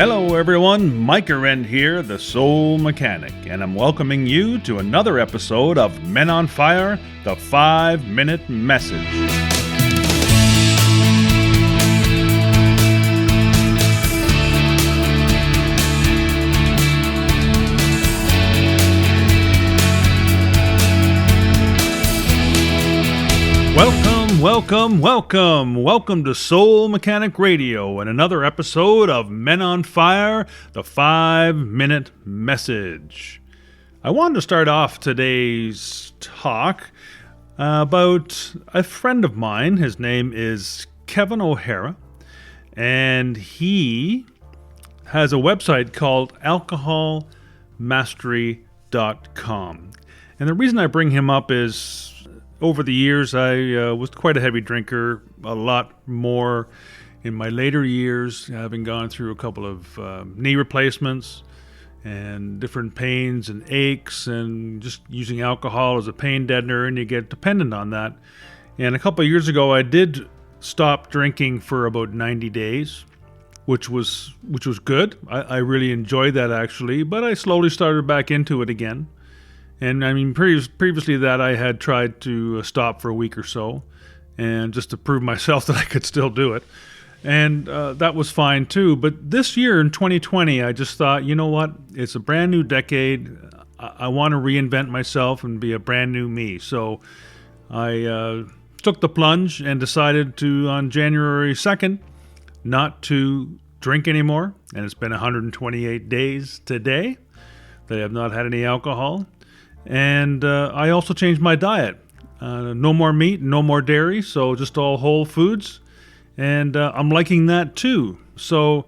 Hello everyone, Mike Arend here, the Soul Mechanic, and I'm welcoming you to another episode of Men on Fire, the 5-Minute Message. Welcome to Soul Mechanic Radio and another episode of Men on Fire, the 5-Minute Message. I wanted to start off today's talk about a friend of mine. His name is Kevin O'Hara, and he has a website called alcoholmastery.com. And the reason I bring him up is over the years, I was quite a heavy drinker, a lot more in my later years, having gone through a couple of knee replacements and different pains and aches and just using alcohol as a pain deadener, and you get dependent on that. And a couple of years ago, I did stop drinking for about 90 days, which was good. I really enjoyed that, actually, but I slowly started back into it again. And I mean, previously that I had tried to stop for a week or so, and just to prove myself that I could still do it. And that was fine too. But this year in 2020, I just thought, you know what? It's a brand new decade. I want to reinvent myself and be a brand new me. So I took the plunge and decided to, on January 2nd, not to drink anymore. And it's been 128 days today that I have not had any alcohol. And I also changed my diet. No more meat, no more dairy, so just all whole foods. And I'm liking that too. So,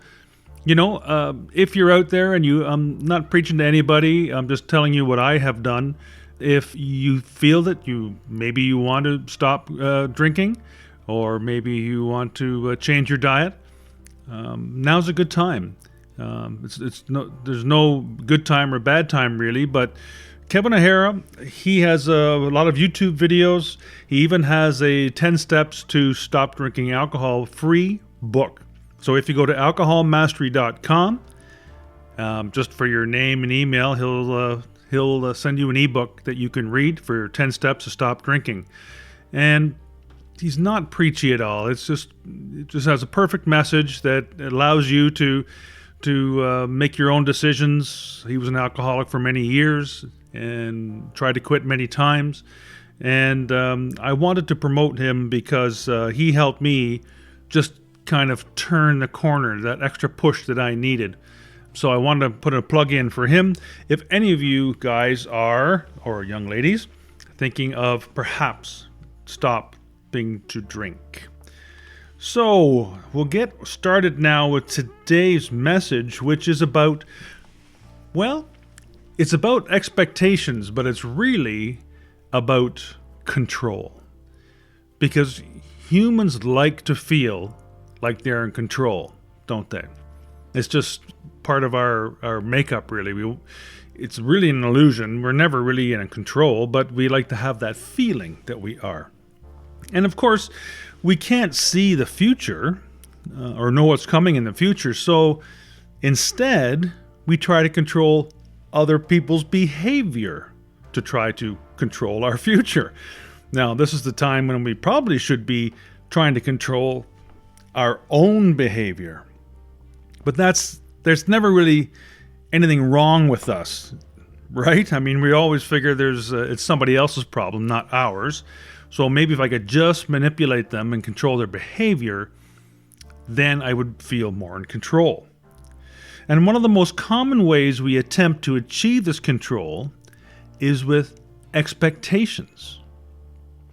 if you're out there and I'm not preaching to anybody, I'm just telling you what I have done. If you feel that maybe you want to stop drinking, or maybe you want to change your diet, now's a good time. There's no good time or bad time really, but Kevin O'Hara, he has a lot of YouTube videos. He even has a 10 steps to stop drinking alcohol free book. So if you go to alcoholmastery.com, just for your name and email, he'll send you an ebook that you can read for 10 steps to stop drinking. And he's not preachy at all. It just has a perfect message that allows you to make your own decisions. He was an alcoholic for many years and tried to quit many times. And I wanted to promote him because he helped me just kind of turn the corner, that extra push that I needed. So I wanted to put a plug in for him. If any of you guys are, or young ladies, thinking of perhaps stopping to drink. So we'll get started now with today's message, which is about, it's about expectations, but it's really about control. Because humans like to feel like they're in control, don't they? It's just part of our makeup, really. It's really an illusion. We're never really in control, but we like to have that feeling that we are. And of course, we can't see the future or know what's coming in the future. So instead, we try to control other people's behavior to try to control our future. Now, this is the time when we probably should be trying to control our own behavior. But there's never really anything wrong with us, right? I mean, we always figure it's somebody else's problem, not ours. So maybe if I could just manipulate them and control their behavior, then I would feel more in control. And one of the most common ways we attempt to achieve this control is with expectations.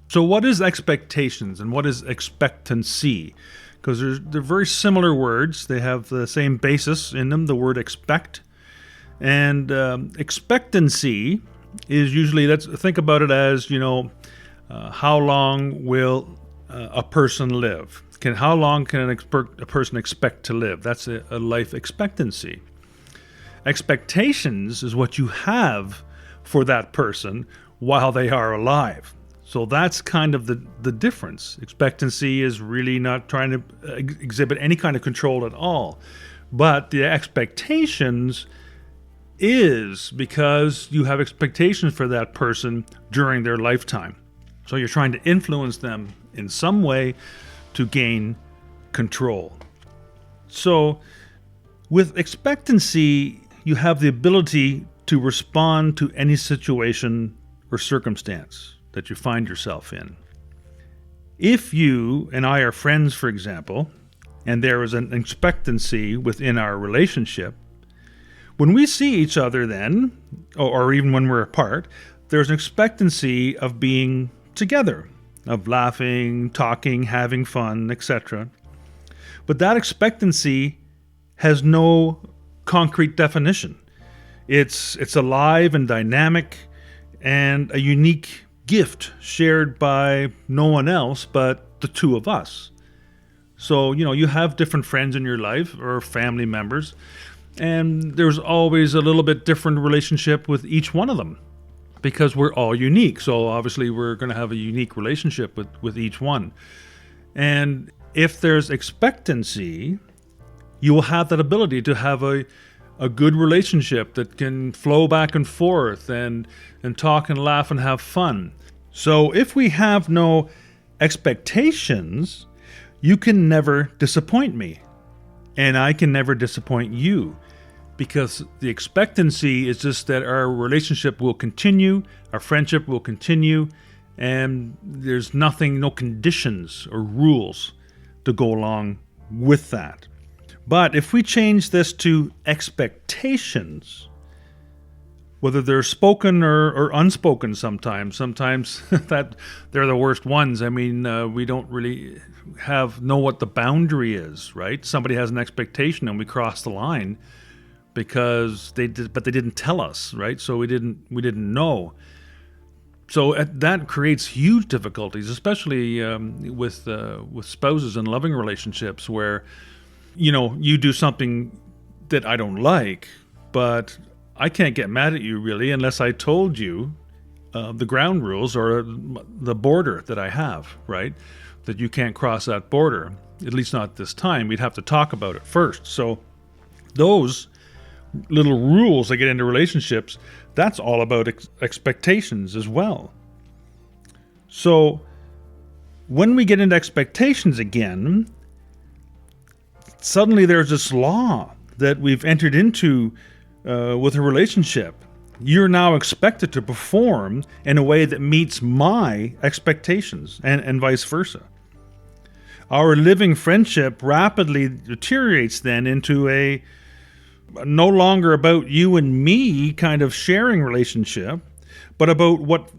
So what is expectations and what is expectancy? Because they're very similar words. They have the same basis in them, the word expect. And expectancy is usually, let's think about it as, how long will a person live? How long can a person expect to live? That's a life expectancy. Expectations is what you have for that person while they are alive. So that's kind of the difference. Expectancy is really not trying to exhibit any kind of control at all. But the expectations is because you have expectations for that person during their lifetime. So you're trying to influence them in some way to gain control. So with expectancy, you have the ability to respond to any situation or circumstance that you find yourself in. If you and I are friends, for example, and there is an expectancy within our relationship, when we see each other then, or even when we're apart, there's an expectancy of being together, of laughing, talking, having fun, etc. But that expectancy has no concrete definition. It's alive and dynamic and a unique gift shared by no one else but the two of us. So, you have different friends in your life or family members, and there's always a little bit different relationship with each one of them because we're all unique. So obviously we're going to have a unique relationship with each one. And if there's expectancy, you will have that ability to have a good relationship that can flow back and forth and talk and laugh and have fun. So if we have no expectations, you can never disappoint me, and I can never disappoint you, because the expectancy is just that our relationship will continue, our friendship will continue, and there's no conditions or rules to go along with that. But if we change this to expectations, whether they're spoken or unspoken sometimes that they're the worst ones. I mean, we don't really know what the boundary is, right? Somebody has an expectation and we cross the line because they didn't tell us, right? So we didn't know. So that creates huge difficulties, especially with spouses and loving relationships where, you do something that I don't like, but I can't get mad at you really unless I told you the ground rules or the border that I have, right? That you can't cross that border, at least not this time. We'd have to talk about it first. So those little rules that get into relationships, that's all about expectations as well. So when we get into expectations again, suddenly there's this law that we've entered into with a relationship. You're now expected to perform in a way that meets my expectations and vice versa. Our living friendship rapidly deteriorates then into a no longer about you and me kind of sharing relationship, but about what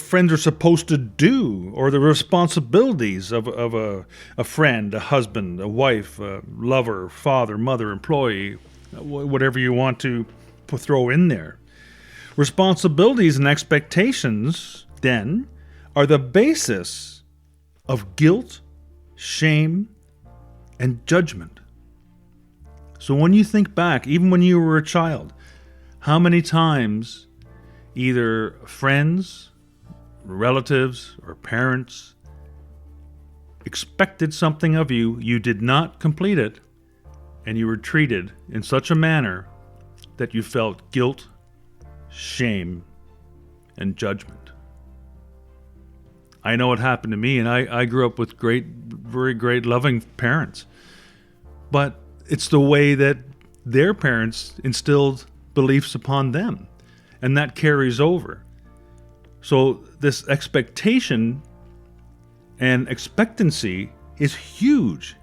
friends are supposed to do, or the responsibilities of a friend, a husband, a wife, a lover, father, mother, employee, whatever you want to throw in there. Responsibilities and expectations, then, are the basis of guilt, shame, and judgment. So when you think back, even when you were a child, how many times either friends, relatives, or parents expected something of you, you did not complete it, and you were treated in such a manner that you felt guilt, shame, and judgment. I know it happened to me, and I grew up with very great, loving parents. But it's the way that their parents instilled beliefs upon them, and that carries over. So this expectation and expectancy is huge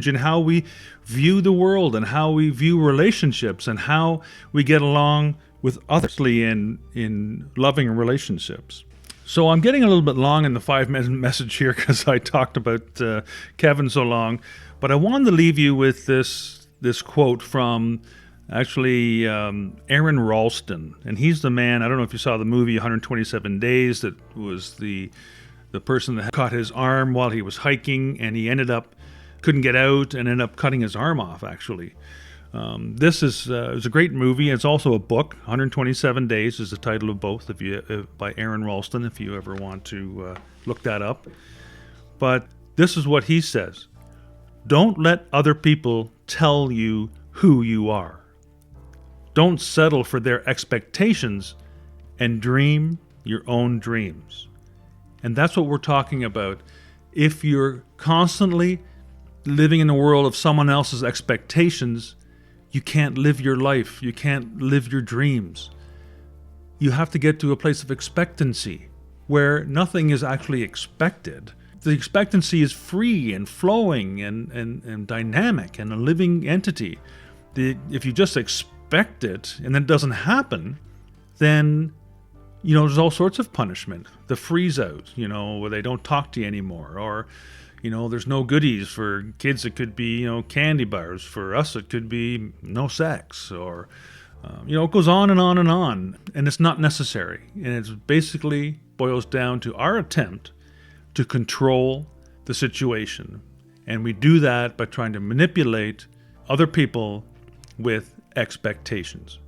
in how we view the world and how we view relationships and how we get along with others in loving relationships. So I'm getting a little bit long in the 5-minute message here because I talked about Kevin so long, but I wanted to leave you with this quote from actually Aaron Ralston, and he's the man. I don't know if you saw the movie 127 Days. That was the person that caught his arm while he was hiking, and he couldn't get out and ended up cutting his arm off, actually. This is a great movie. It's also a book. 127 Days is the title of both, by Aaron Ralston, if you ever want to look that up. But this is what he says. Don't let other people tell you who you are. Don't settle for their expectations and dream your own dreams. And that's what we're talking about. If you're constantly living in the world of someone else's expectations, you can't live your life. You can't live your dreams. You have to get to a place of expectancy where nothing is actually expected. The expectancy is free and flowing and dynamic and a living entity. If you just expect it and it doesn't happen, then there's all sorts of punishment. The freeze out, where they don't talk to you anymore, or there's no goodies. For kids it could be candy bars. For us it could be no sex, or it goes on and on and on, and it's not necessary. And it basically boils down to our attempt to control the situation, and we do that by trying to manipulate other people with expectations.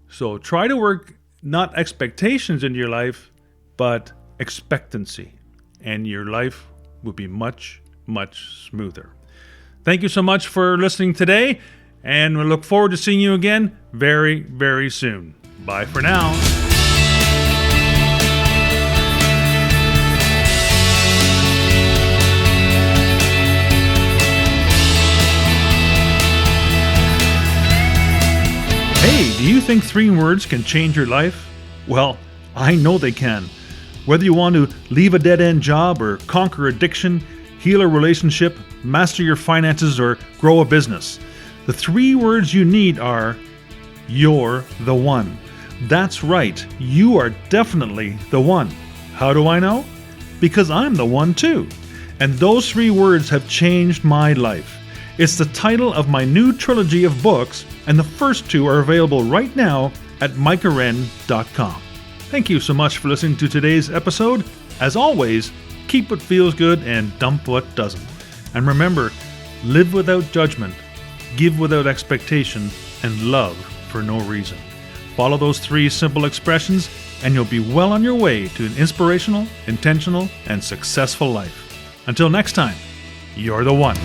So try to work not expectations in your life, but expectancy, and your life will be much, much smoother. Thank you so much for listening today, and we look forward to seeing you again very, very soon. Bye for now. Hey, do you think 3 words can change your life? Well, I know they can. Whether you want to leave a dead-end job or conquer addiction, heal a relationship, master your finances, or grow a business, the 3 words you need are, you're the one. That's right, you are definitely the one. How do I know? Because I'm the one too. And those 3 words have changed my life. It's the title of my new trilogy of books, and the first 2 are available right now at micahwren.com. Thank you so much for listening to today's episode. As always, keep what feels good and dump what doesn't. And remember, live without judgment, give without expectation, and love for no reason. Follow those 3 simple expressions, and you'll be well on your way to an inspirational, intentional, and successful life. Until next time, you're the one.